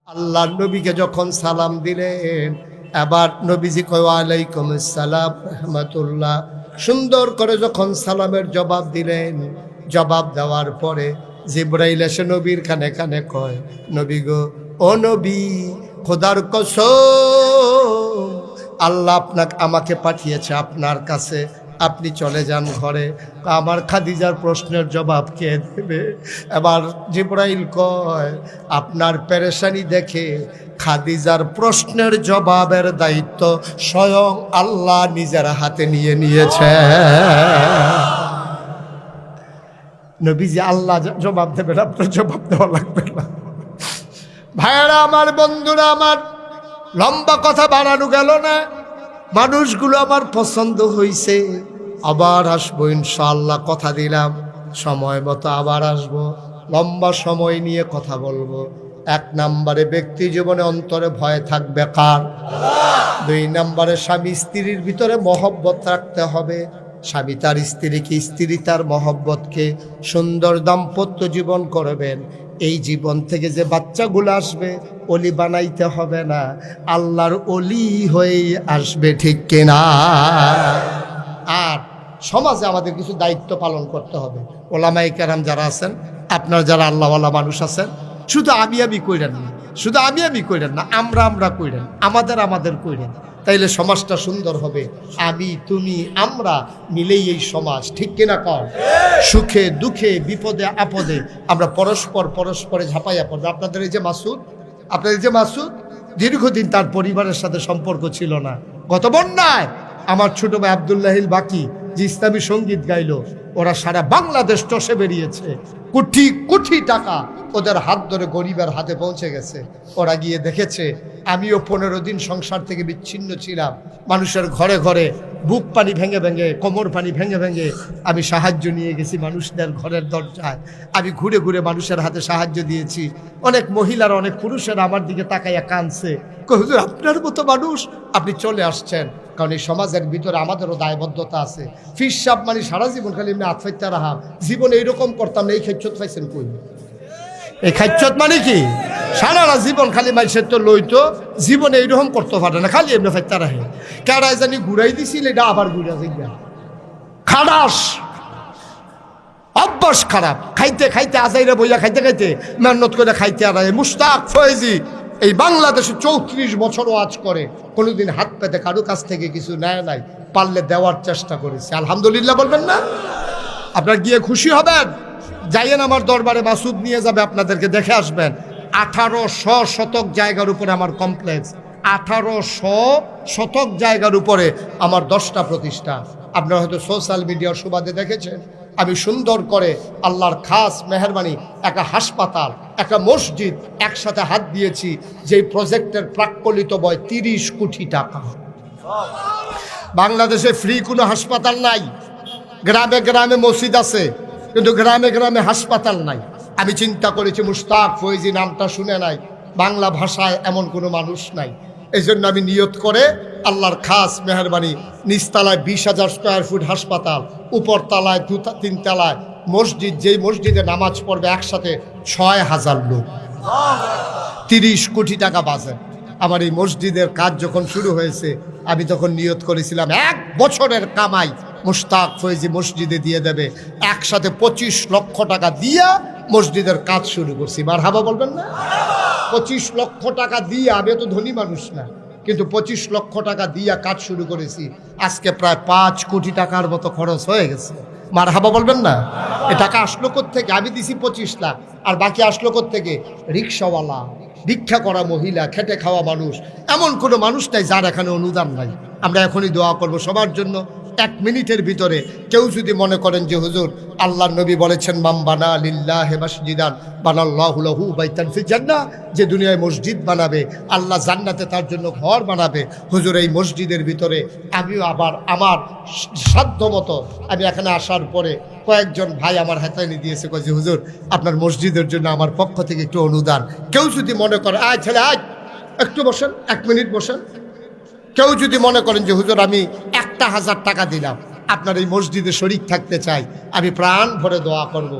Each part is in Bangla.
আল্লাহ নবীকে যখন সালাম দিলেন, এবার নবীজি কয় ওয়ালাইকুম আসসালাম রাহমাতুল্লাহ। সুন্দর করে যখন সালামের জবাব দিলেন, জবাব দেওয়ার পরে জিবরাইল এসে নবীর কানে কানে কয়, নবী গো, ও নবী, খোদার কসম, আল্লাহ আমাকে পাঠিয়েছে আপনার কাছে, আপনি চলে যান ঘরে। আমার খাদিজার প্রশ্নের জবাব কে দেবে? এবার জিবরাইল কয়, আপনার পেরেশানি দেখে খাদিজার প্রশ্নের জবাবের দায়িত্ব স্বয়ং আল্লাহ নিজের হাতে নিয়ে নিয়েছে। নবীজি আল্লাহ জবাব দেবেন, আপনার জবাব দেওয়া লাগবে না। ভাইয়েরা আমার, বন্ধুরা আমার, লম্বা কথা বাড়ানো গেল না। মানুষগুলো আমার পছন্দ হয়েছে, আবার আসবো ইনশাআল্লাহ, কথা দিলাম সময় মতো আবার আসবো, লম্বা সময় নিয়ে কথা বলবো। 1 নম্বরে ব্যক্তি জীবনে অন্তরে ভয় থাকবে কার? 2 নম্বরে স্বামী স্ত্রীর ভিতরে মহব্বত রাখতে হবে, স্বামী তার স্ত্রীকে, স্ত্রী তার মহব্বতকে, সুন্দর দাম্পত্য জীবন করবেন। এই জীবন থেকে যে বাচ্চাগুলো আসবে, অলি বানাইতে হবে না, আল্লাহর অলি হয়ে আসবে, ঠিক কিনা? আর সমাজে আমাদের কিছু দায়িত্ব পালন করতে হবে। ওলামায়ে কেরাম যারা আছেন, আপনার যারা আল্লাহওয়ালা মানুষ আছেন, শুধু আমি কইরেন না, শুধু আমি কইরেন না, আমরা কইরেন, আমাদের কইরেন, তাইলে সমাজটা সুন্দর হবে। আমি, তুমি, আমরা মিলেই এই সমাজ, ঠিক কিনা কর? সুখে দুঃখে বিপদে আপদে আমরা পরস্পরে ঝাঁপাইয়া পড়বো। আপনাদের এই যে মাসুদ দীর্ঘদিন তার পরিবারের সাথে সম্পর্ক ছিল না। গত বন্যায় আমার ছোট ভাই আব্দুল্লাহিল বাকি যে ইসলামী সঙ্গীত গাইল, ওরা সারা বাংলাদেশ চষে বেরিয়েছে, কোটি কোটি টাকা ওদের হাত ধরে গরিবের হাতে পৌঁছে গেছে। ওরা গিয়ে দেখেছে আমিও 15 দিন সংসার থেকে বিচ্ছিন্ন ছিলাম, মানুষের ঘরে ঘরে বুক পানি ভেঙে ভেঙে, কোমর পানি ভেঙে ভেঙে আমি সাহায্য নিয়ে গেছি মানুষদের ঘরের দরজায়। আমি ঘুরে ঘুরে মানুষের হাতে সাহায্য দিয়েছি। অনেক মহিলারা, অনেক পুরুষেরা আমার দিকে তাকাইয়া কাঁদছে, হুজুর আপনার মতো মানুষ আপনি চলে আসছেন। কারণ এই সমাজের ভিতরে আমাদেরও দায়বদ্ধতা আছে। ফির সাহেব মানে সারা জীবন খালি এমনি আত্মহত্যা রাহাম, জীবনে এইরকম করতাম না, এই খেচ্ছত পাইছেন কই? এই খাচ্ছত মানে কি? সারা জীবন খালি মাইসের তো লইতো, জীবনে এইরকম করতে পারে না, খালি এমনি ফাইত্যা রাহে। কেডায় জানি ঘুরাই দিছিল, এটা আবার ঘুরা যাইয়া খাডাস, অভ্যাস খারাপ। খাইতে খাইতে আজাইরা বইয়া খাইতে খাইতে মেহনত করে খাইতে আর মুশতাক ফয়েজি এই বাংলাদেশে 34 বছর ওয়াজ করে, কোনোদিন হাত পেতে কারো কাছ থেকে কিছু নেয় নাই, পারলে দেওয়ার চেষ্টা করেছে। আলহামদুলিল্লাহ বলবেন না? আপনার গিয়ে খুশি হবেন। যাইয়েন আমার দরবারে, মাসুদ নিয়ে যাবে, আপনাদেরকে দেখে আসবেন। 1800 শতক জায়গার উপরে আমার কমপ্লেক্স, 1800 শতক জায়গার উপরে আমার 10টা প্রতিষ্ঠান। আপনারা হয়তো সোশ্যাল মিডিয়ার সুবাদে দেখেছেন, আমি সুন্দর করে আল্লাহর খাস মেহেরবানি একটা হাসপাতাল, একটা মসজিদ একসাথে হাত দিয়েছি, যেই প্রজেক্টের প্রাক্কলিত ব্যয় 30 কোটি টাকা। বাংলাদেশে ফ্রি কোনো হাসপাতাল নাই, গ্রামে গ্রামে মসজিদ আছে, কিন্তু গ্রামে গ্রামে হাসপাতাল নাই। আমি চিন্তা করেছি, মুশতাক ফয়েজি নামটা শুনে নাই, বাংলা ভাষায় এমন কোনো মানুষ নাই। এই জন্য আমি নিয়ত করে আল্লাহর খাস মেহরবানি নিচতলায় 20,000 স্কয়ার ফুট হাসপাতাল, উপর তলায় 2-3 তলায় মসজিদ, যেই মসজিদে নামাজ পড়বে একসাথে 6,000 লোক, 30 কোটি টাকা বাজেট। আমার এই মসজিদের কাজ যখন শুরু হয়েছে, আমি তখন নিয়ত করেছিলাম 1 বছরের কামাই মুশতাক ফয়েজি মসজিদে দিয়ে দেবে। একসাথে 25 লক্ষ টাকা দিয়া মসজিদের কাজ শুরু করছি। মারহাবা বলবেন না? 25 লক্ষ টাকা দিয়ে, আমি তো ধনী মানুষ না, কিন্তু 25 লক্ষ টাকা দিয়া কাজ শুরু করেছি। আজকে প্রায় 5 কোটি টাকার মতো খরচ হয়ে গেছে। মারহাবা বলবেন না? এ টাকা আসলো কোত্থেকে? আমি দিছি 25 লাখ, আর বাকি আসলো কোত্থেকে? রিক্সাওয়ালা, ভিক্ষা করা মহিলা, খেটে খাওয়া মানুষ, এমন কোনো মানুষ নাই যার এখানে অনুদান নাই। আমরা এখনই দোয়া করব সবার জন্য। 1 মিনিটের ভিতরে কেউ যদি মনে করেন যে হুজুর আল্লাহর নবী বলেছেন মাম বানা লিল্লাহি মাসজিদান বানাল্লাহু লাহু বাইতান ফিল জান্নাহ, যে দুনিয়ায় মসজিদ বানাবে আল্লাহ জান্নাতে তার জন্য ঘর বানাবে। হুজুর এই মসজিদের ভিতরে আমিও আবার আমার সাধ্য মতো, আমি এখানে আসার পরে কয়েকজন ভাই আমার হাতে এনে দিয়েছে, কয়েছে হুজুর আপনার মসজিদের জন্য আমার পক্ষ থেকে একটু অনুদান। কেউ যদি মনে করে আয় ছেলে আয় একটু বসেন, 1 মিনিট বসেন। কেউ যদি মনে করেন যে হুজুর আমি 1,000 টাকা দিলাম, আপনার এই মসজিদে শরীক থাকতে চাই, আমি প্রাণ ভরে দোয়া করব।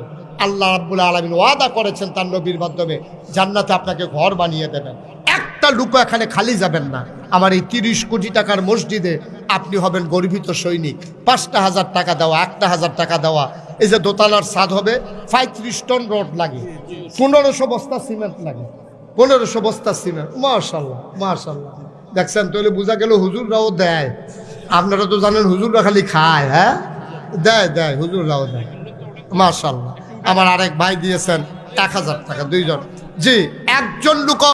আল্লাহ রাব্বুল আলামিন ওয়াদা করেছেন তার নবীর মাধ্যমে জান্নাতে আপনাকে ঘর বানিয়ে দেবেন। একটা লুকো এখানে খালি যাবেন না। আমার এই 30 কোটি টাকার মসজিদে আপনি হবেন গর্বিত সৈনিক। 5,000 টাকা দেওয়া, 1,000 টাকা দেওয়া, এই যে দোতলার ছাদ হবে 35 টন রড লাগে, 1500 বস্তা সিমেন্ট লাগে, 1500 বস্তা সিমেন্ট। মাশাআল্লাহ মাশাআল্লাহ, দেখছেন তাহলে বোঝা গেল হুজুররাও দেয়। আপনারা তো জানেন হুজুররা খালি খায়, হ্যাঁ দেয় দেয়, হুজুররাও দেয়। মাশাআল্লাহ। আমার আরেক ভাই দিয়েছেন 1000 টাকা, 2 জন। জি, একজন লোক